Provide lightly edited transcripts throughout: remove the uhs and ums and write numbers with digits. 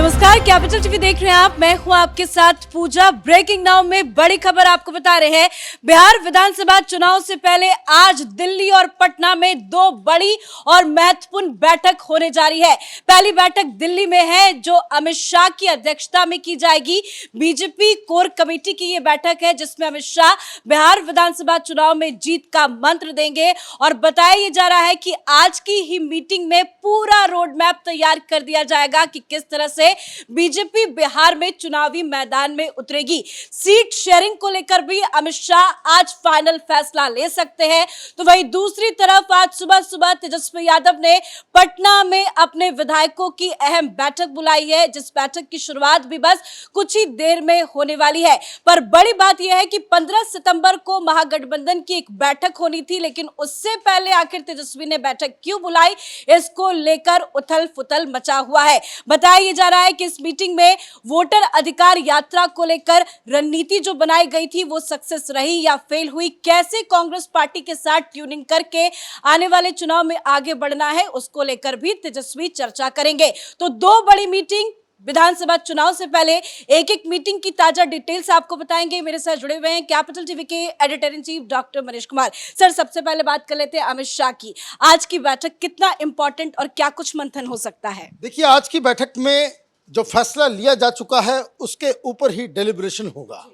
नमस्कार, capital TV देख रहे हैं आप। मैं हूं आपके साथ पूजा। ब्रेकिंग नाउ में बड़ी खबर आपको बता रहे हैं। बिहार विधानसभा चुनाव से पहले आज दिल्ली और पटना में दो बड़ी और महत्वपूर्ण बैठक होने जा रही है। पहली बैठक दिल्ली में है जो अमित शाह की अध्यक्षता में की जाएगी। बीजेपी कोर कमेटी की यह बैठक है जिसमें अमित शाह बिहार विधानसभा चुनाव में जीत का मंत्र देंगे और बताया जा रहा है कि आज की ही मीटिंग में पूरा रोड मैप तैयार कर दिया जाएगा कि किस तरह से बीजेपी बिहार में चुनावी मैदान में उतरेगी। सीट शेयरिंग को लेकर भी अमित शाह आज फाइनल फैसला ले सकते हैं। तो वहीं दूसरी तरफ आज सुबह सुबह तेजस्वी यादव ने पटना में अपने विधायकों की अहम बैठक बुलाई है, जिस बैठक की शुरुआत भी बस कुछ ही देर में होने वाली है। पर बड़ी बात यह है कि 15 सितंबर को महागठबंधन की एक बैठक होनी थी, लेकिन उससे पहले आखिर तेजस्वी ने बैठक क्यों बुलाई, इसको लेकर उथल पुथल मचा हुआ है। बताया जा रहा है कि इस मीटिंग में वोटर अधिकार यात्रा को लेकर रणनीति जो बनाई गई थी वो सक्सेस रही या फेल हुई, कैसे कांग्रेस पार्टी के साथ ट्यूनिंग करके आने वाले चुनाव में आगे बढ़ना है, उसको लेकर भी तेजस्वी चर्चा करेंगे। तो दो बड़ी मीटिंग विधानसभा चुनाव से पहले, एक एक मीटिंग की ताजा डिटेल्स आपको बताएंगे। मेरे साथ जुड़े हुए हैं कैपिटल टीवी के editor in chief doctor Manish Kumar. Sir, सबसे पहले बात कर लेते हैं अमित शाह की। आज की बैठक कितना इंपॉर्टेंट और क्या कुछ मंथन हो सकता है? देखिए, आज की बैठक में जो फैसला लिया जा चुका है उसके ऊपर ही डेलिब्रेशन होगा।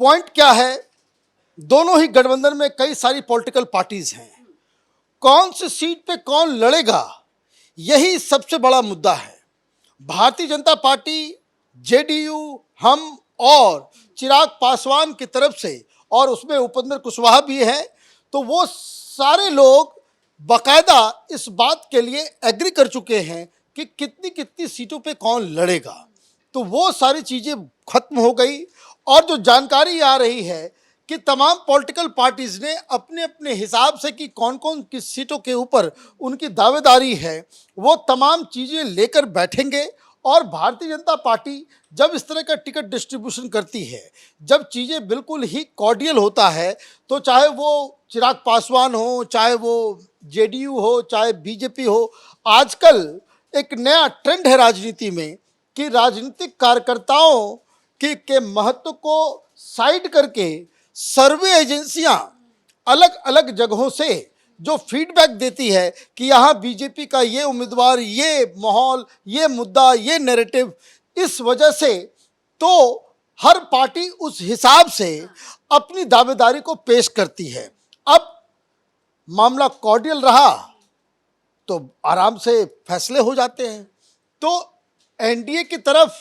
पॉइंट क्या है, दोनों ही गठबंधन में कई सारी पॉलिटिकल पार्टीज हैं, कौन सी सीट पे कौन लड़ेगा यही सबसे बड़ा मुद्दा है। भारतीय जनता पार्टी, जेडीयू, हम और चिराग पासवान की तरफ से, और उसमें उपेंद्र कुशवाहा भी हैं, तो वो सारे लोग बाकायदा इस बात के लिए एग्री कर चुके हैं कि कितनी कितनी सीटों पे कौन लड़ेगा। तो वो सारी चीज़ें खत्म हो गई और जो जानकारी आ रही है कि तमाम पॉलिटिकल पार्टीज ने अपने अपने हिसाब से कि कौन कौन किस सीटों के ऊपर उनकी दावेदारी है, वो तमाम चीज़ें लेकर बैठेंगे। और भारतीय जनता पार्टी जब इस तरह का टिकट डिस्ट्रीब्यूशन करती है, जब चीज़ें बिल्कुल ही कॉर्डियल होता है, तो चाहे वो चिराग पासवान हो, चाहे वो जेडीयू हो, चाहे बीजेपी हो, आजकल एक नया ट्रेंड है राजनीति में कि राजनीतिक कार्यकर्ताओं के महत्व को साइड करके सर्वे एजेंसियां अलग अलग जगहों से जो फीडबैक देती है कि यहाँ बीजेपी का ये उम्मीदवार, ये माहौल, ये मुद्दा, ये नैरेटिव, इस वजह से तो हर पार्टी उस हिसाब से अपनी दावेदारी को पेश करती है। अब मामला कॉर्डियल रहा तो आराम से फैसले हो जाते हैं। तो एनडीए की तरफ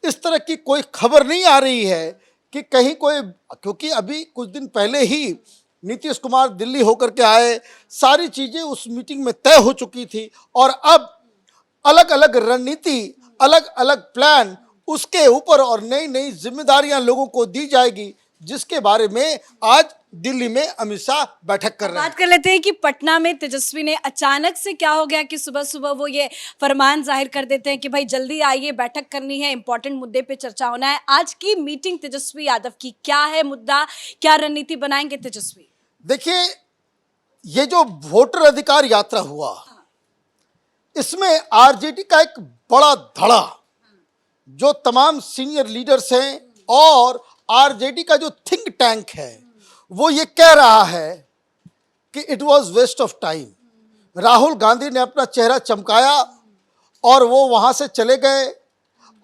इस तरह की कोई खबर नहीं आ रही है कि कहीं कोई, क्योंकि अभी कुछ दिन पहले ही नीतीश कुमार दिल्ली होकर के आए, सारी चीज़ें उस मीटिंग में तय हो चुकी थी और अब अलग अलग रणनीति, अलग अलग प्लान उसके ऊपर और नई नई जिम्मेदारियां लोगों को दी जाएगी, जिसके बारे में आज दिल्ली में अमित शाह बैठक कर रहे हैं। बात कर लेते हैं कि पटना में तेजस्वी ने अचानक से क्या हो गया कि सुबह सुबह वो ये फरमान जाहिर कर देते हैं कि भाई जल्दी आइए, बैठक करनी है, इंपॉर्टेंट मुद्दे पे चर्चा होना है। आज की मीटिंग तेजस्वी यादव की क्या है मुद्दा, क्या रणनीति बनाएंगे तेजस्वी? देखिए, ये जो वोटर अधिकार यात्रा हुआ, इसमें आरजेडी का एक बड़ा धड़ा, जो तमाम सीनियर लीडर्स हैं और आरजेडी का जो थिंक टैंक है, वो ये कह रहा है कि it was waste of time. Rahul Gandhi ने अपना चेहरा चमकाया और वो वहाँ से चले गए,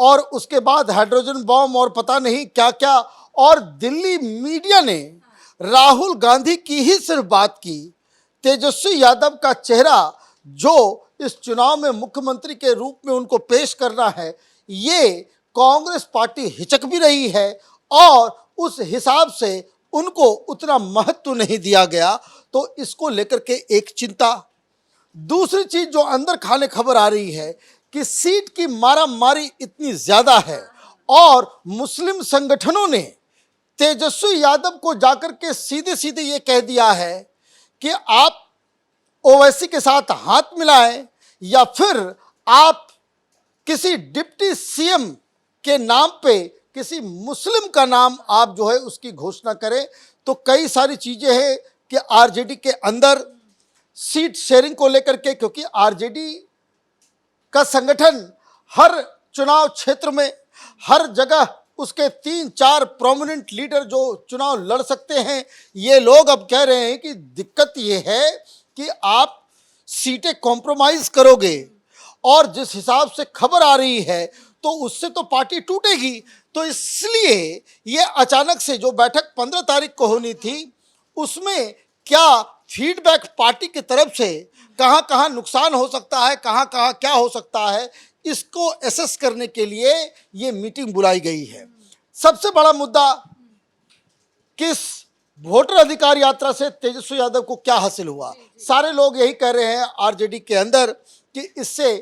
और उसके बाद हाइड्रोजन बॉम्ब और पता नहीं क्या क्या, और दिल्ली मीडिया ने राहुल गांधी की ही सिर्फ बात की। तेजस्वी यादव का चेहरा जो इस चुनाव में मुख्यमंत्री के रूप में उनको पेश करना है, ये कांग्रेस पार्टी हिचक भी रही है और उस हिसाब से उनको उतना महत्व नहीं दिया गया। तो इसको लेकर के एक चिंता। दूसरी चीज जो अंदर खाने खबर आ रही है कि सीट की मारामारी इतनी ज्यादा है और मुस्लिम संगठनों ने तेजस्वी यादव को जाकर के सीधे सीधे ये कह दिया है कि आप ओवैसी के साथ हाथ मिलाएं या फिर आप किसी डिप्टी सीएम के नाम पे किसी मुस्लिम का नाम आप जो है उसकी घोषणा करें। तो कई सारी चीजें हैं कि आरजेडी के अंदर सीट शेयरिंग को लेकर के, क्योंकि आरजेडी का संगठन हर चुनाव क्षेत्र में हर जगह उसके 3-4 प्रोमिनेंट लीडर जो चुनाव लड़ सकते हैं। ये लोग अब कह रहे हैं कि दिक्कत ये है कि आप सीटें कॉम्प्रोमाइज करोगे और जिस हिसाब से खबर आ रही है तो उससे तो पार्टी टूटेगी। तो इसलिए ये अचानक से जो बैठक 15 तारीख को होनी थी उसमें क्या फीडबैक पार्टी की तरफ से कहाँ कहाँ नुकसान हो सकता है, कहाँ कहाँ क्या हो सकता है, इसको एसेस करने के लिए ये मीटिंग बुलाई गई है। सबसे बड़ा मुद्दा, किस वोटर अधिकार यात्रा से तेजस्वी यादव को क्या हासिल हुआ। सारे लोग यही कह रहे हैं आरजेडी के अंदर कि इससे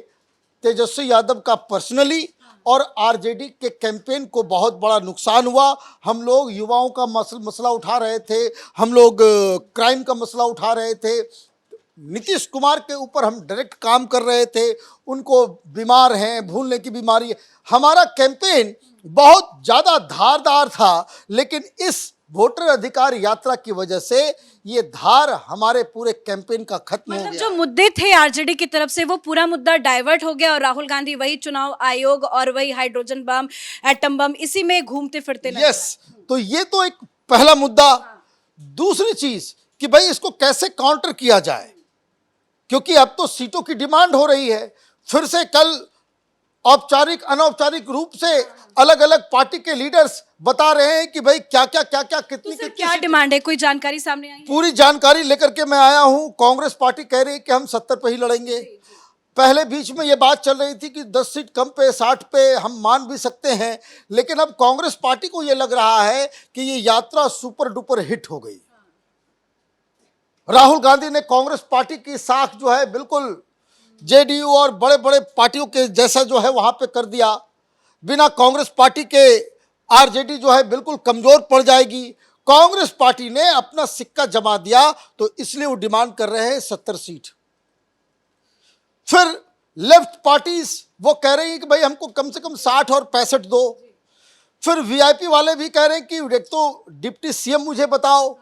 तेजस्वी यादव का पर्सनली और आरजेडी के कैंपेन को बहुत बड़ा नुकसान हुआ। हम लोग युवाओं का मसला उठा रहे थे, हम लोग क्राइम का मसला उठा रहे थे, नीतीश कुमार के ऊपर हम डायरेक्ट काम कर रहे थे, उनको बीमार हैं, भूलने की बीमारी है। हमारा कैंपेन बहुत ज़्यादा धारदार था, लेकिन इस वोटर अधिकार यात्रा की वजह से ये धार हमारे पूरे कैंपेन का खत्म हो मतलब गया। जो मुद्दे थे आरजेडी की तरफ से वो पूरा मुद्दा डाइवर्ट हो गया और राहुल गांधी वही चुनाव आयोग और वही हाइड्रोजन बम, एटम बम, इसी में घूमते फिरते नजर यस, तो ये तो एक पहला मुद्दा। दूसरी चीज कि भाई इसको कैसे काउंटर किया जाए, क्योंकि अब तो सीटों की डिमांड हो रही है। फिर से कल औपचारिक अनौपचारिक रूप से अलग अलग पार्टी के लीडर्स बता रहे हैं कि भाई क्या कितनी तो क्या डिमांड है, कोई जानकारी सामने आई है? पूरी जानकारी लेकर के मैं आया हूं। कांग्रेस पार्टी कह रही है कि हम 70 पे ही लड़ेंगे। पहले बीच में ये बात चल रही थी कि 10 सीट कम पे 60 पे हम मान भी सकते हैं, लेकिन अब कांग्रेस पार्टी को ये लग रहा है कि ये यात्रा सुपर डुपर हिट हो गई। राहुल गांधी ने कांग्रेस पार्टी की साख जो है बिल्कुल जेडीयू और बड़े बड़े पार्टियों के जैसा जो है वहां पे कर दिया। बिना कांग्रेस पार्टी के आरजेडी जो है बिल्कुल कमजोर पड़ जाएगी। कांग्रेस पार्टी ने अपना सिक्का जमा दिया, तो इसलिए वो डिमांड कर रहे हैं 70 सीट। फिर लेफ्ट पार्टीज वो कह रही है कि भाई हमको कम से कम 60 और 65 दो। फिर वीआईपी वाले भी कह रहे हैं कि एक तो डिप्टी सीएम मुझे बताओ,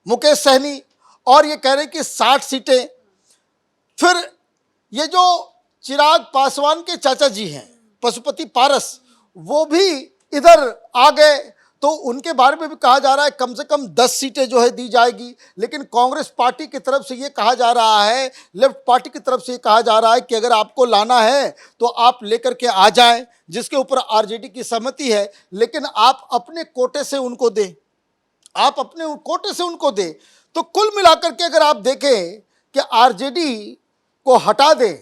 मुकेश सहनी, और ये कह रहे हैं कि 60 सीटें। फिर ये जो चिराग पासवान के चाचा जी हैं पशुपति पारस, वो भी इधर आ गए, तो उनके बारे में भी कहा जा रहा है कम से कम 10 सीटें जो है दी जाएगी। लेकिन कांग्रेस पार्टी की तरफ से ये कहा जा रहा है, लेफ्ट पार्टी की तरफ से ये कहा जा रहा है कि अगर आपको लाना है तो आप लेकर के आ जाएं, जिसके ऊपर आरजेडी की सहमति है, लेकिन आप अपने कोटे से उनको दें, आप अपने कोटे से उनको दें। तो कुल मिलाकर के अगर आप देखें कि आरजेडी को हटा दें,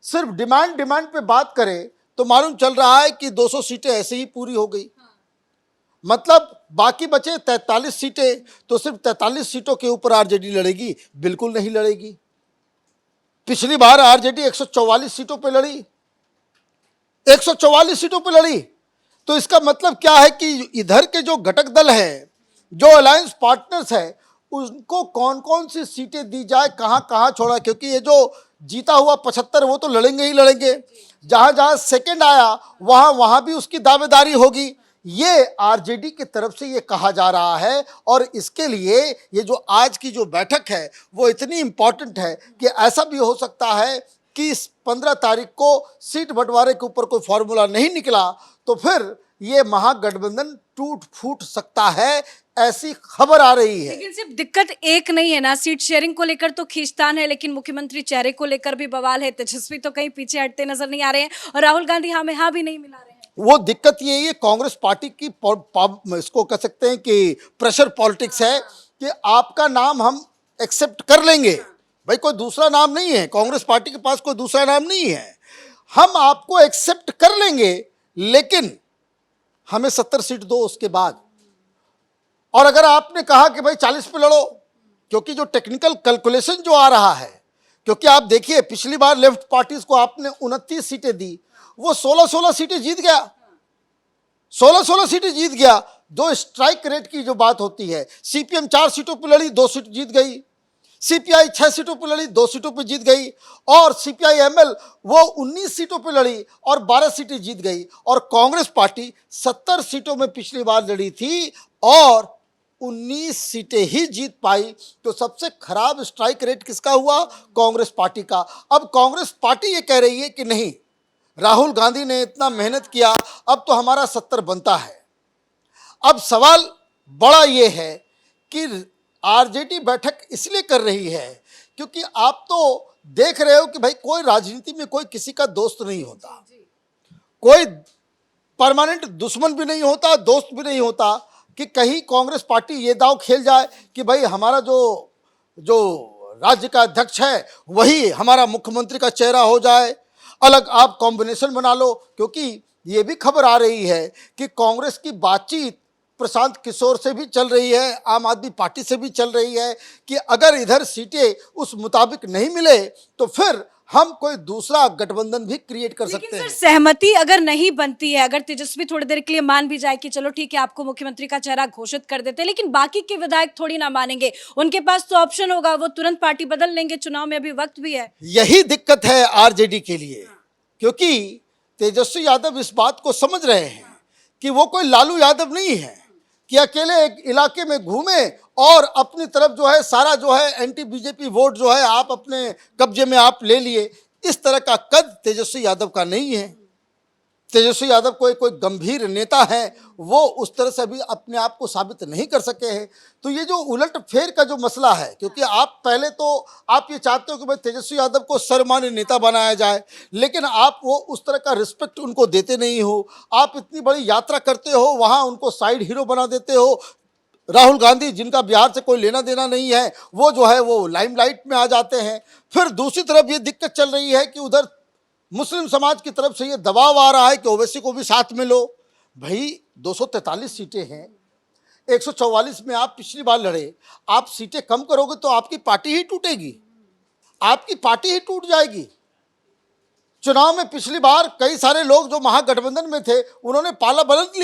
सिर्फ डिमांड पे बात करें, तो मालूम चल रहा है कि 200 सीटें ऐसे ही पूरी हो गई। मतलब बाकी बचे 43 सीटें, तो सिर्फ 43 सीटों के ऊपर आरजेडी लड़ेगी? बिल्कुल नहीं लड़ेगी। पिछली बार आरजेडी 144 सीटों पे लड़ी, 144 सीटों पे लड़ी। तो इसका मतलब क्या है कि इधर के जो घटक दल हैं, जो अलायंस पार्टनर्स हैं, उनको कौन कौन सी सीटें दी जाए, कहाँ कहाँ छोड़ा, क्योंकि ये जो जीता हुआ 75 वो तो लड़ेंगे ही लड़ेंगे। जहाँ जहाँ सेकंड आया वहाँ वहाँ भी उसकी दावेदारी होगी। ये आरजेडी की तरफ से ये कहा जा रहा है, और इसके लिए ये जो आज की जो बैठक है वो इतनी इंपॉर्टेंट है कि ऐसा भी हो सकता है कि इस 15 तारीख को सीट बंटवारे के ऊपर कोई फॉर्मूला नहीं निकला तो फिर ये महागठबंधन टूट फूट सकता है, ऐसी खबर आ रही है। लेकिन सिर्फ दिक्कत एक नहीं है ना, सीट शेयरिंग को लेकर तो खींचतान है, लेकिन मुख्यमंत्री चेहरे को लेकर भी बवाल है। तेजस्वी तो कहीं पीछे हटते नजर नहीं आ रहे हैं और राहुल गांधी हाँ में हाँ भी नहीं मिला रहे हैं। वो दिक्कत ये है, कांग्रेस पार्टी की इसको कह सकते हैं कि प्रेशर पॉलिटिक्स है कि आपका नाम हम एक्सेप्ट कर लेंगे। भाई कोई दूसरा नाम नहीं है, कांग्रेस पार्टी के पास कोई दूसरा नाम नहीं है, हम आपको एक्सेप्ट कर लेंगे, लेकिन हमें 70 सीट दो उसके बाद। और अगर आपने कहा कि भाई 40 पे लड़ो, क्योंकि जो टेक्निकल कैलकुलेशन जो आ रहा है, क्योंकि आप देखिए पिछली बार लेफ्ट पार्टीज को आपने 29 सीटें दी, वो 16-16 सीटें जीत गया, 16-16 सीटें जीत गया। दो स्ट्राइक रेट की जो बात होती है, सीपीएम 4 सीटों पर लड़ी, 2 सीट जीत गई, सीपीआई 6 सीटों पर लड़ी, 2 सीटों पर जीत गई, और सीपीआई एमएल वो 19 सीटों पर लड़ी और 12 सीटें जीत गई। और कांग्रेस पार्टी 70 सीटों में पिछली बार लड़ी थी और 19 सीटें ही जीत पाई। तो सबसे खराब स्ट्राइक रेट किसका हुआ? कांग्रेस पार्टी का। अब कांग्रेस पार्टी ये कह रही है कि नहीं, राहुल गांधी ने इतना मेहनत किया, अब तो हमारा 70 बनता है। अब सवाल बड़ा ये है कि आरजेडी बैठक इसलिए कर रही है क्योंकि आप तो देख रहे हो कि भाई कोई राजनीति में कोई किसी का दोस्त नहीं होता, कोई परमानेंट दुश्मन भी नहीं होता, दोस्त भी नहीं होता कि कहीं कांग्रेस पार्टी ये दांव खेल जाए कि भाई हमारा जो जो राज्य का अध्यक्ष है वही हमारा मुख्यमंत्री का चेहरा हो जाए, अलग आप कॉम्बिनेशन बना लो। क्योंकि ये भी खबर आ रही है कि कांग्रेस की बातचीत प्रशांत किशोर से भी चल रही है, आम आदमी पार्टी से भी चल रही है कि अगर इधर सीटें उस मुताबिक नहीं मिले तो फिर हम कोई दूसरा गठबंधन भी क्रिएट कर सकते हैं। सहमति अगर नहीं बनती है, अगर तेजस्वी थोड़ी देर के लिए मान भी जाए कि चलो ठीक है आपको मुख्यमंत्री का चेहरा घोषित कर देते, लेकिन बाकी के विधायक थोड़ी ना मानेंगे, उनके पास तो ऑप्शन होगा, वो तुरंत पार्टी बदल लेंगे, चुनाव में अभी वक्त भी है। यही दिक्कत है आरजेडी के लिए, क्योंकि तेजस्वी यादव इस बात को समझ रहे हैं कि वो कोई लालू यादव नहीं है कि अकेले एक इलाके में घूमे और अपनी तरफ जो है सारा जो है एंटी बीजेपी वोट जो है आप अपने कब्जे में आप ले लिए। इस तरह का कद तेजस्वी यादव का नहीं है। तेजस्वी यादव कोई गंभीर नेता है, वो उस तरह से अभी अपने आप को साबित नहीं कर सके हैं। तो ये जो उलट फेर का जो मसला है, क्योंकि आप पहले तो आप ये चाहते हो कि भाई तेजस्वी यादव को सर्वमान्य नेता बनाया जाए, लेकिन आप वो उस तरह का रिस्पेक्ट उनको देते नहीं हो। आप इतनी बड़ी यात्रा करते हो, वहाँ उनको साइड हीरो बना देते हो। राहुल गांधी जिनका बिहार से कोई लेना देना नहीं है, वो जो है वो लाइमलाइट में आ जाते हैं। फिर दूसरी तरफ ये दिक्कत चल रही है कि उधर मुस्लिम समाज की तरफ से ये दबाव आ रहा है कि ओवैसी को भी साथ में लो। भाई 243 सीटें हैं, 144 में आप पिछली बार लड़े, आप सीटें कम करोगे तो आपकी पार्टी ही टूटेगी, आपकी पार्टी ही टूट जाएगी। चुनाव में पिछली बार कई सारे लोग जो महागठबंधन में थे उन्होंने पाला बदल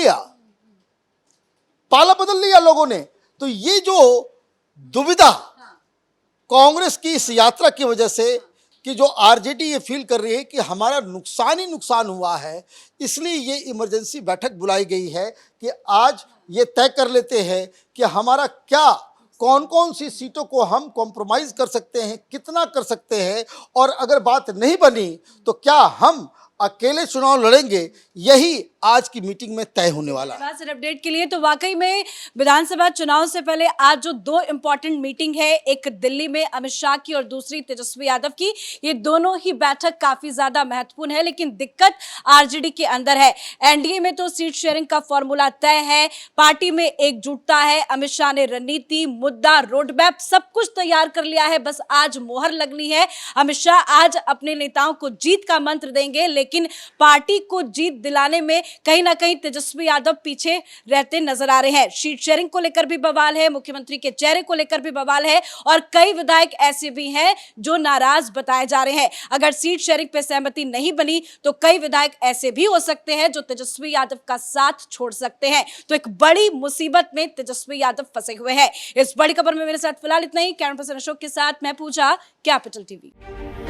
लिया लोगों ने। तो ये जो दुविधा कांग्रेस की इस यात्रा की वजह से कि जो आरजेडी ये फील कर रही है कि हमारा नुकसान ही नुकसान हुआ है, इसलिए ये इमरजेंसी बैठक बुलाई गई है कि आज ये तय कर लेते हैं कि हमारा क्या कौन कौन सी सीटों को हम कॉम्प्रोमाइज़ कर सकते हैं, कितना कर सकते हैं, और अगर बात नहीं बनी तो क्या हम अकेले चुनाव लड़ेंगे। यही आज की मीटिंग में तय होने वाला है। सर अपडेट के लिए तो वाकई में विधानसभा चुनाव से पहले आज जो दो इंपॉर्टेंट मीटिंग है, एक दिल्ली में अमित शाह की और दूसरी तेजस्वी यादव की, ये दोनों ही बैठक काफी ज्यादा महत्वपूर्ण है। लेकिन दिक्कत आरजेडी के अंदर है। एनडीए में तो सीट शेयरिंग का फॉर्मूला तय है, पार्टी में एकजुटता है, अमित शाह ने रणनीति, मुद्दा, रोड मैप सब कुछ तैयार कर लिया है, बस आज मोहर लगनी है। अमित शाह आज अपने नेताओं को जीत का मंत्र देंगे, लेकिन पार्टी को जीत दिलाने में कहीं ना कहीं तेजस्वी यादव पीछे रहते नजर आ रहे हैं। सीट शेयरिंग को लेकर भी बवाल है, मुख्यमंत्री के चेहरे को लेकर भी बवाल है, और कई विधायक ऐसे भी हैं जो नाराज बताए जा रहे हैं। अगर सीट शेयरिंग पे सहमति नहीं बनी तो कई विधायक ऐसे भी हो सकते हैं जो तेजस्वी यादव का साथ छोड़ सकते हैं। तो एक बड़ी मुसीबत में तेजस्वी यादव फंसे हुए हैं। इस बड़ी खबर में मेरे साथ फिलहाल इतना ही। कैमरा पर्सन अशोक के साथ मैं पूजा, कैपिटल टीवी।